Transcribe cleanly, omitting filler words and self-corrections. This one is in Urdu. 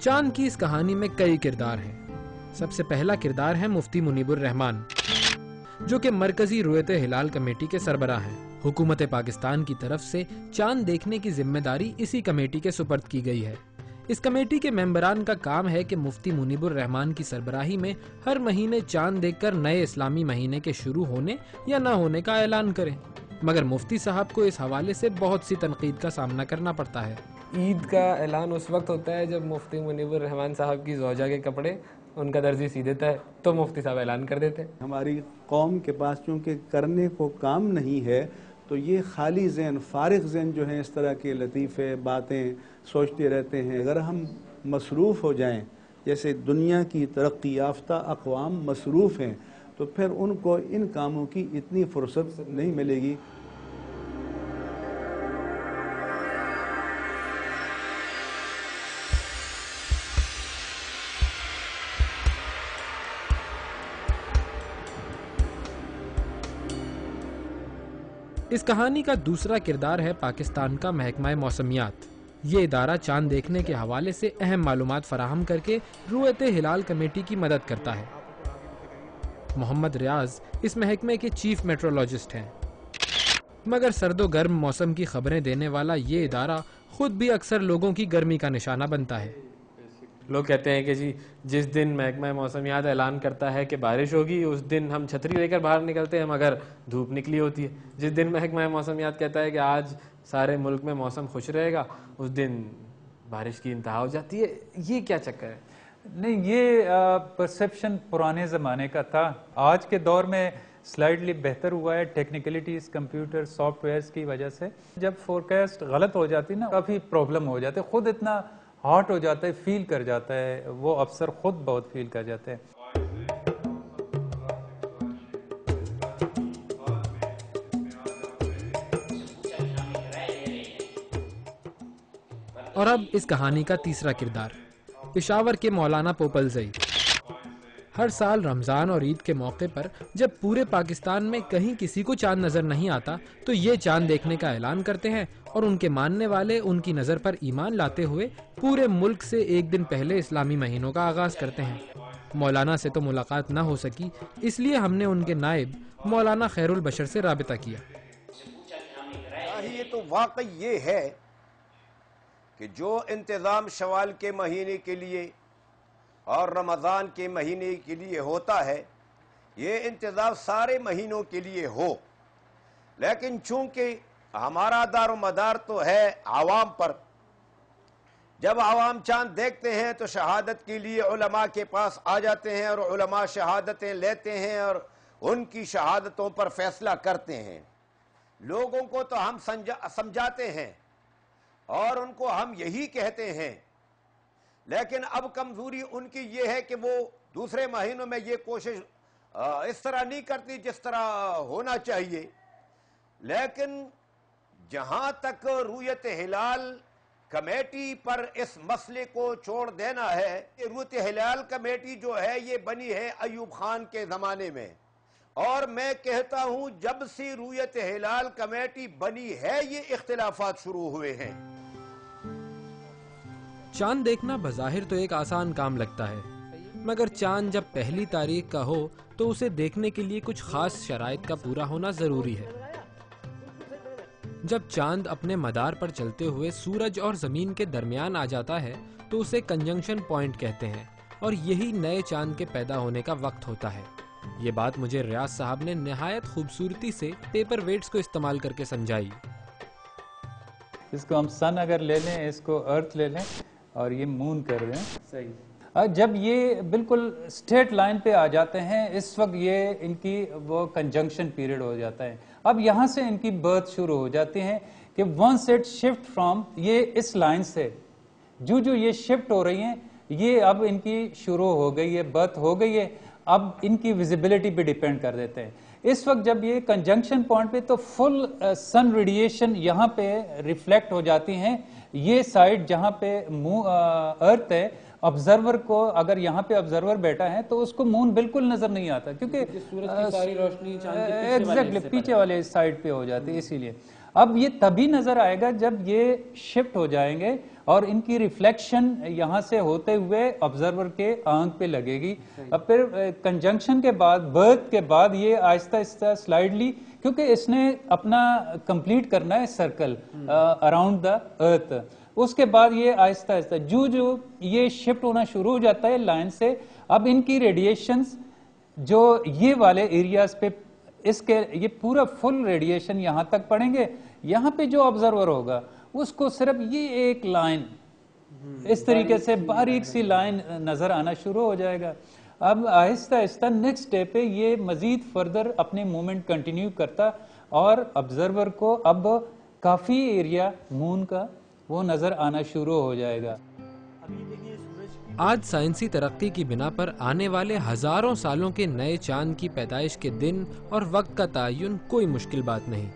چاند کی اس کہانی میں کئی کردار ہیں۔ سب سے پہلا کردار ہے مفتی منیب الرحمان، جو کہ مرکزی رؤیت ہلال کمیٹی کے سربراہ ہیں۔ حکومت پاکستان کی طرف سے چاند دیکھنے کی ذمہ داری اسی کمیٹی کے سپرد کی گئی ہے۔ اس کمیٹی کے ممبران کا کام ہے کہ مفتی منیب الرحمان کی سربراہی میں ہر مہینے چاند دیکھ کر نئے اسلامی مہینے کے شروع ہونے یا نہ ہونے کا اعلان کریں، مگر مفتی صاحب کو اس حوالے سے بہت سی تنقید کا سامنا کرنا پڑتا ہے۔ عید کا اعلان اس وقت ہوتا ہے جب مفتی منیب الرحمان صاحب کی زوجہ کے کپڑے ان کا درزی سی دیتا ہے تو مفتی صاحب اعلان کر دیتے ہیں۔ ہماری قوم کے پاس چونکہ کرنے کو کام نہیں ہے تو یہ خالی ذہن، فارغ ذہن جو ہیں اس طرح کے لطیفے باتیں سوچتے رہتے ہیں۔ اگر ہم مصروف ہو جائیں جیسے دنیا کی ترقی یافتہ اقوام مصروف ہیں تو پھر ان کو ان کاموں کی اتنی فرصت نہیں ملے گی۔ اس کہانی کا دوسرا کردار ہے پاکستان کا محکمہ موسمیات۔ یہ ادارہ چاند دیکھنے کے حوالے سے اہم معلومات فراہم کر کے رؤیت ہلال کمیٹی کی مدد کرتا ہے۔ محمد ریاض اس محکمے کے چیف میٹرولوجسٹ ہیں، مگر سرد و گرم موسم کی خبریں دینے والا یہ ادارہ خود بھی اکثر لوگوں کی گرمی کا نشانہ بنتا ہے۔ لوگ کہتے ہیں کہ جی جس دن محکمہ موسمیات اعلان کرتا ہے کہ بارش ہوگی اس دن ہم چھتری لے کر باہر نکلتے ہیں مگر دھوپ نکلی ہوتی ہے۔ جس دن محکمہ موسمیات کہتا ہے کہ آج سارے ملک میں موسم خوش رہے گا اس دن بارش کی انتہا ہو جاتی ہے۔ یہ کیا چکر ہے؟ نہیں، یہ پرسیپشن پرانے زمانے کا تھا۔ آج کے دور میں سلائڈلی بہتر ہوا ہے ٹیکنیکلٹیز، کمپیوٹر، سافٹ ویئرز کی وجہ سے۔ جب فورکاسٹ غلط ہو جاتی نا کافی پرابلم ہو جاتے، خود اتنا ہارٹ ہو جاتا ہے، فیل کر جاتا ہے، وہ افسر خود بہت فیل کر جاتے ہیں۔ اور اب اس کہانی کا تیسرا کردار، پشاور کے مولانا پوپلزئی۔ ہر سال رمضان اور عید کے موقع پر جب پورے پاکستان میں کہیں کسی کو چاند نظر نہیں آتا تو یہ چاند دیکھنے کا اعلان کرتے ہیں اور ان کے ماننے والے ان کی نظر پر ایمان لاتے ہوئے پورے ملک سے ایک دن پہلے اسلامی مہینوں کا آغاز کرتے ہیں۔ مولانا سے تو ملاقات نہ ہو سکی، اس لیے ہم نے ان کے نائب مولانا خیر البشر سے رابطہ کیا۔ یہ تو واقعی یہ ہے کہ جو انتظام شوال کے مہینے کے لیے اور رمضان کے مہینے کے لیے ہوتا ہے یہ انتظام سارے مہینوں کے لیے ہو، لیکن چونکہ ہمارا دار و مدار تو ہے عوام پر، جب عوام چاند دیکھتے ہیں تو شہادت کے لیے علماء کے پاس آ جاتے ہیں اور علماء شہادتیں لیتے ہیں اور ان کی شہادتوں پر فیصلہ کرتے ہیں۔ لوگوں کو تو ہم سمجھاتے ہیں اور ان کو ہم یہی کہتے ہیں، لیکن اب کمزوری ان کی یہ ہے کہ وہ دوسرے مہینوں میں یہ کوشش اس طرح نہیں کرتی جس طرح ہونا چاہیے۔ لیکن جہاں تک رؤیت ہلال کمیٹی پر اس مسئلے کو چھوڑ دینا ہے، رؤیت ہلال کمیٹی جو ہے یہ بنی ہے ایوب خان کے زمانے میں، اور میں کہتا ہوں جب سے رؤیت ہلال کمیٹی بنی ہے یہ اختلافات شروع ہوئے ہیں۔ چاند دیکھنا بظاہر تو ایک آسان کام لگتا ہے، مگر چاند جب پہلی تاریخ کا ہو تو اسے دیکھنے کے لیے کچھ خاص شرائط کا پورا ہونا ضروری ہے۔ جب چاند اپنے مدار پر چلتے ہوئے سورج اور زمین کے درمیان آ جاتا ہے تو اسے کنجنکشن پوائنٹ کہتے ہیں، اور یہی نئے چاند کے پیدا ہونے کا وقت ہوتا ہے۔ یہ بات مجھے ریاض صاحب نے نہایت خوبصورتی سے پیپر ویٹس کو استعمال کر کے سمجھائی۔ اس کو ہم سن اگر لے لیں، اس کو ارتھ لے لیں اور یہ مون کر دیں، صحیح۔ جب یہ بالکل اسٹریٹ لائن پہ آ جاتے ہیں اس وقت یہ ان کی وہ کنجنکشن پیریڈ ہو جاتا ہے۔ اب یہاں سے ان کی برتھ شروع ہو جاتی ہیں کہ ونس اٹ شفٹ فرام یہ اس لائن سے جو یہ شفٹ ہو رہی ہیں یہ اب ان کی شروع ہو گئی ہے، برتھ ہو گئی ہے، اب ان کی ویزیبلٹی پہ ڈیپینڈ کر دیتے ہیں۔ اس وقت جب یہ کنجنکشن پوائنٹ پہ تو فل سن ریڈیشن یہاں پہ ریفلیکٹ ہو جاتی ہیں، یہ سائڈ جہاں پہ ارتھ ہے، آبزرور کو اگر یہاں پہ آبزرور بیٹھا ہے تو اس کو مون بالکل نظر نہیں آتا، کیونکہ سورج کی ساری روشنی چاند کے ایگزیکٹلی پیچھے والے سائڈ پہ ہو جاتی ہے، اسی لیے اب یہ تبھی نظر آئے گا جب یہ شفٹ ہو جائیں گے اور ان کی ریفلیکشن یہاں سے ہوتے ہوئے آبزرور کے آنکھ پہ لگے گی. اب پھر کنجنکشن کے بعد، برتھ کے بعد یہ آہستہ آہستہ سلائڈلی، کیونکہ اس نے اپنا کمپلیٹ کرنا ہے سرکل اراؤنڈ دا ارتھ، اس کے بعد یہ آہستہ آہستہ جو یہ شفٹ ہونا شروع ہو جاتا ہے لائن سے. اب ان کی ریڈیشنز جو یہ والے ایریاز پہ، اس کے یہ پورا فل ریڈیشن یہاں تک پڑیں گے. یہاں پہ جو آبزرور ہوگا اس کو صرف یہ ایک لائن اس طریقے سے باریک سی لائن نظر آنا شروع ہو جائے گا. اب آہستہ آہستہ نیکسٹ ڈے پہ یہ مزید فردر اپنے موومنٹ کنٹینیو کرتا اور آبزرور کو اب کافی ایریا مون کا وہ نظر آنا شروع ہو جائے گا. آج سائنسی ترقی کی بنا پر آنے والے ہزاروں سالوں کے نئے چاند کی پیدائش کے دن اور وقت کا تعین کوئی مشکل بات نہیں.